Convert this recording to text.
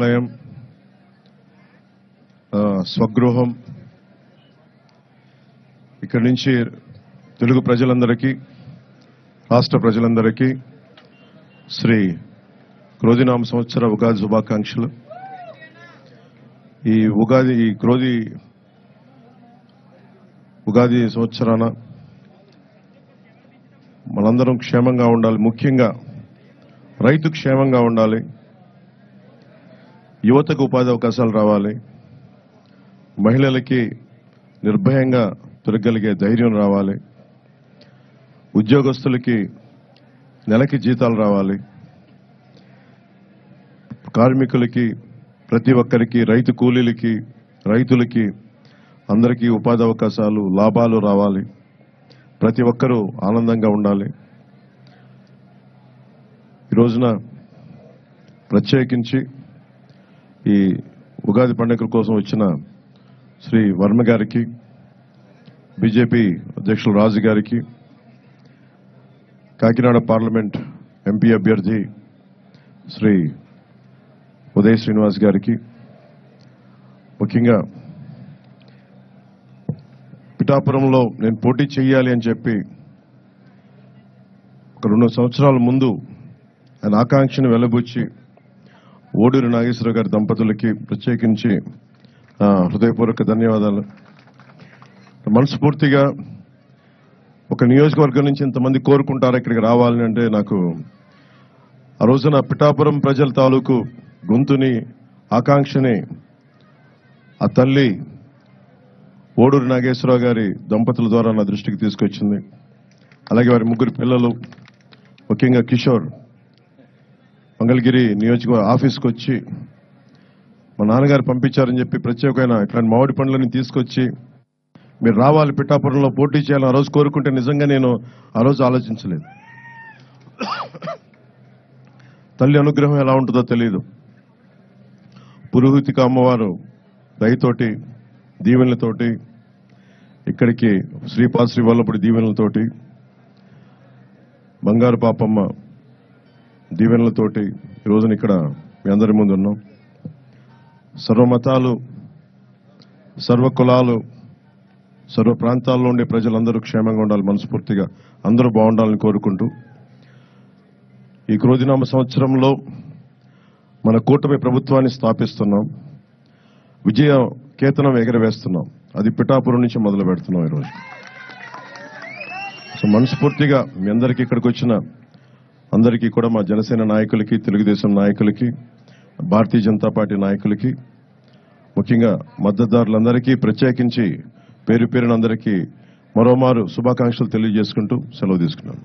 ఆశ్రయం, స్వగృహం, ఇక్కడి నుంచి తెలుగు ప్రజలందరికీ, రాష్ట్ర ప్రజలందరికీ శ్రీ క్రోధినామ సంవత్సర ఉగాది శుభాకాంక్షలు. ఈ ఉగాది సంవత్సరాన మనందరం క్షేమంగా ఉండాలి. ముఖ్యంగా రైతు క్షేమంగా ఉండాలి, యువతకు ఉపాధి అవకాశాలు రావాలి, మహిళలకి నిర్భయంగా తిరగలిగే ధైర్యం రావాలి, ఉద్యోగస్తులకి నెలకి జీతాలు రావాలి, కార్మికులకి, ప్రతి ఒక్కరికి, రైతు కూలీలకి, రైతులకి అందరికీ ఉపాధి అవకాశాలు, లాభాలు రావాలి. ప్రతి ఒక్కరూ ఆనందంగా ఉండాలి. ఈ రోజున ప్రత్యేకించి ఈ ఉగాది పండుగ కోసం వచ్చిన శ్రీ వర్మ గారికి, బీజేపీ అధ్యక్షులు రాజు గారికి, కాకినాడ పార్లమెంట్ ఎంపీ అభ్యర్థి శ్రీ ఉదయ్ శ్రీనివాస్ గారికి, ముఖ్యంగా పిఠాపురంలో నేను పోటీ చేయాలి అని చెప్పి ఒక 2 సంవత్సరాల ముందు ఆయన ఆకాంక్షను వెలబుచ్చి ఓడూరి నాగేశ్వరరావు గారి దంపతులకి ప్రత్యేకించి హృదయపూర్వక ధన్యవాదాలు. మనస్ఫూర్తిగా ఒక నియోజకవర్గం నుంచి ఇంతమంది కోరుకుంటారు ఇక్కడికి రావాలని అంటే, నాకు ఆ రోజున పిఠాపురం ప్రజల తాలూకు గొంతుని, ఆకాంక్షని ఆ తల్లి ఓడూరి నాగేశ్వరరావు గారి దంపతుల ద్వారా నా దృష్టికి తీసుకొచ్చింది. అలాగే వారి 3 పిల్లలు, ముఖ్యంగా కిషోర్ మంగళగిరి నియోజకవర్గ ఆఫీస్కి వచ్చి మా నాన్నగారు పంపించారని చెప్పి ప్రత్యేకమైన ఇట్లాంటి మామిడి పండ్లని తీసుకొచ్చి మీరు రావాలి, పిఠాపురంలో పోటీ చేయాలని ఆ రోజు కోరుకుంటే నిజంగా నేను ఆ రోజు ఆలోచించలేదు. తల్లి అనుగ్రహం ఎలా ఉంటుందో తెలియదు. పురోహితిక అమ్మవారు దయతోటి, దీవెనలతోటి, ఇక్కడికి శ్రీ వల్లపుడి దీవెనలతోటి, బంగారు పాపమ్మ దీవెనలతోటి ఈ రోజున ఇక్కడ మీ అందరి ముందు ఉన్నాం. సర్వమతాలు, సర్వ కులాలు, సర్వ ప్రాంతాల్లో ఉండే ప్రజలందరూ క్షేమంగా ఉండాలి, మనస్ఫూర్తిగా అందరూ బాగుండాలని కోరుకుంటూ ఈ క్రోధినామ సంవత్సరంలో మన కూటమి ప్రభుత్వాన్ని స్థాపిస్తున్నాం. విజయ కేతనం ఎగరవేస్తున్నాం. అది పిఠాపురం నుంచి మొదలు పెడుతున్నాం ఈరోజు. సో మనస్ఫూర్తిగా మీ అందరికీ, ఇక్కడికి వచ్చిన అందరికీ కూడా, మా జనసేన నాయకులకి, తెలుగుదేశం నాయకులకి, భారతీయ జనతా పార్టీ నాయకులకి, ముఖ్యంగా మద్దతుదారులందరికీ ప్రత్యేకించి పేరు పేరున అందరికీ మరోమారు శుభాకాంక్షలు తెలియజేసుకుంటూ సెలవు తీసుకున్నాను.